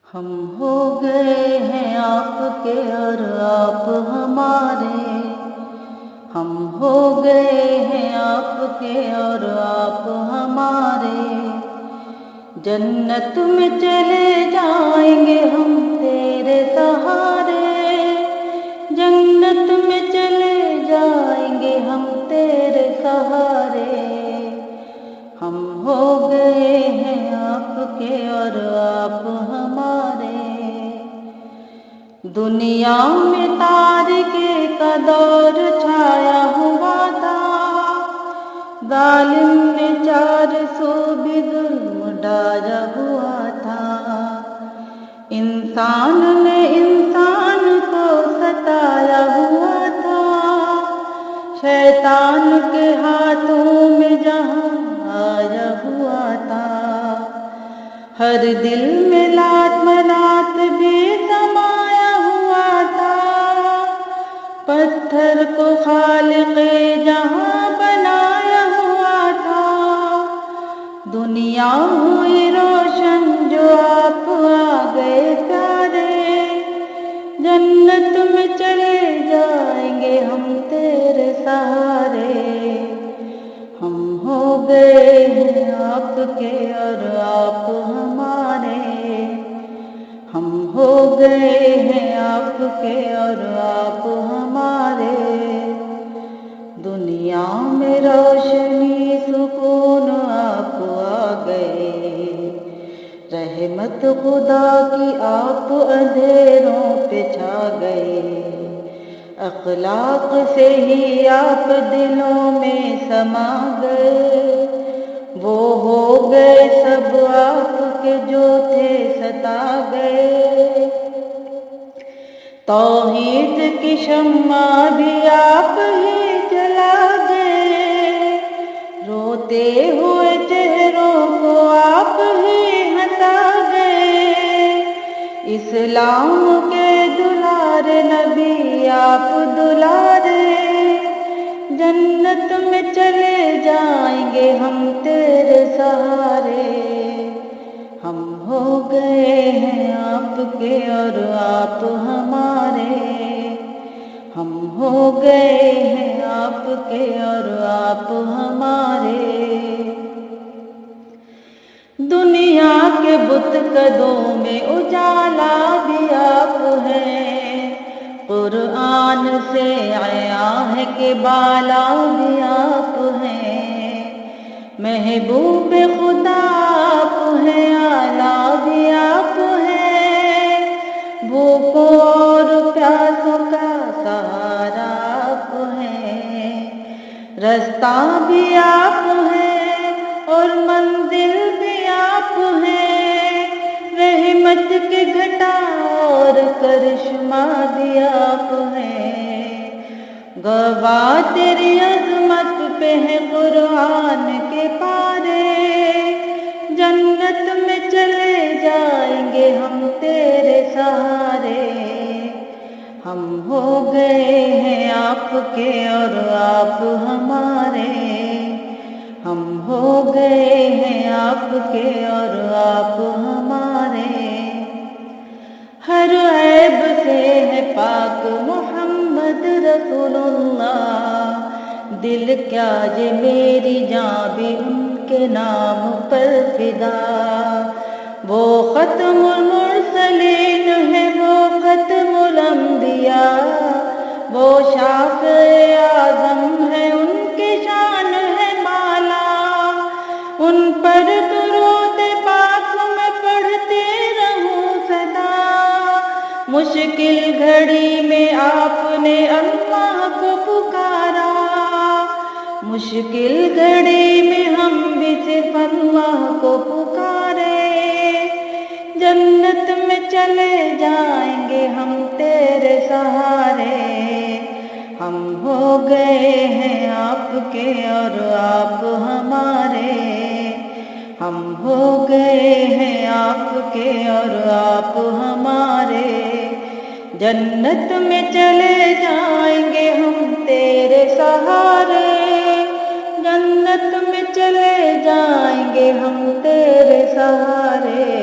ہم ہو گئے ہیں آپ کے اور آپ ہمارے، ہم ہو گئے ہیں آپ کے اور آپ ہمارے، جنت میں چلے جائیں گے ہم تیرے سہارے، جنت میں چلے جائیں گے ہم تیرے سہارے، ہم ہو گئے ہیں آپ کے اور آپ ہمارے۔ دنیا میں تاریکی کا دور چھایا ہوا تھا، ظالم نے چار سو بھی ظلم ڈالا ہوا تھا، انسان نے انسان کو ستایا ہوا تھا، شیطان کے ہاتھوں میں جہاں آیا ہوا تھا، ہر دل میں لات منات بھی سمایا ہوا تھا، پتھر کو خالق جہاں بنایا ہوا تھا، دنیا ہوئی روشن جو آپ آ گئے پیارے، جنت میں چلے جائیں گے ہم تیرے سہارے، ہم ہو گئے ہیں آپ کے اور آپ ہمارے، ہم ہو گئے ہیں آپ کے اور آپ ہمارے، دنیا میں روشنی سکون آپ آ گئے، رحمت خدا کی آپ اندھیروں پہ چھا گئے، اخلاق سے ہی آپ دلوں میں سما گئے، وہ ہو گئے سب آپ کے جو تھے ستا گئے، توحید کی شمع بھی آپ ہی جلا گئے، روتے ہوئے چہروں کو آپ ہی ہنسا گئے، اسلام کے دلارے نبی آپ دلارے، جنت میں چلے جائیں گے ہم تیرے سہارے، ہم ہو گئے ہیں آپ کے اور آپ ہمارے، ہم ہو گئے ہیں آپ کے اور آپ ہمارے، دنیا کے بت قدوں میں اجالا بھی آپ ہیں، قرآن سے عیاں ہے کہ بالا بھی آپ ہیں، محبوب خدا آپ ہیں، اعلیٰ بھی آپ ہیں، بھوکوں اور پیاسوں کا سہارا آپ ہیں، رستہ بھی آپ ہیں اور منزل بھی آپ ہیں، رحمت کے گھٹا اور کرشمہ بھی آپ ہیں، گواہ تیری عظمت پہ ہے قرآن کے پارے، جنت میں چلے جائیں گے ہم تیرے سہارے، ہم ہو گئے ہیں آپ کے اور آپ ہمارے، ہم ہو گئے ہیں آپ کے اور آپ ہمارے، ہر عیب سے ہے پاک محمد رسول اللہ، دل کیا جے میری جاں بھی ان کے نام پر فدا، وہ ختم المرسلین ہے، وہ ختم الانبیاء، وہ شافع اعظم ہے، ان کی شان ہے بالا، ان پر درود پاک میں پڑھتے رہوں سدا، مشکل گھڑی میں آپ نے اللہ کو پکارا، مشکل گھڑی میں ہم بھی صرف اللہ کو پکارے، جنت میں چلے جائیں گے ہم تیرے سہارے، ہم ہو گئے ہیں آپ کے اور آپ ہمارے، ہم ہو گئے ہیں آپ کے اور آپ ہمارے، جنت میں چلے جائیں گے ہم تیرے سہارے، جنت میں چلے جائیں گے ہم تیرے سہارے۔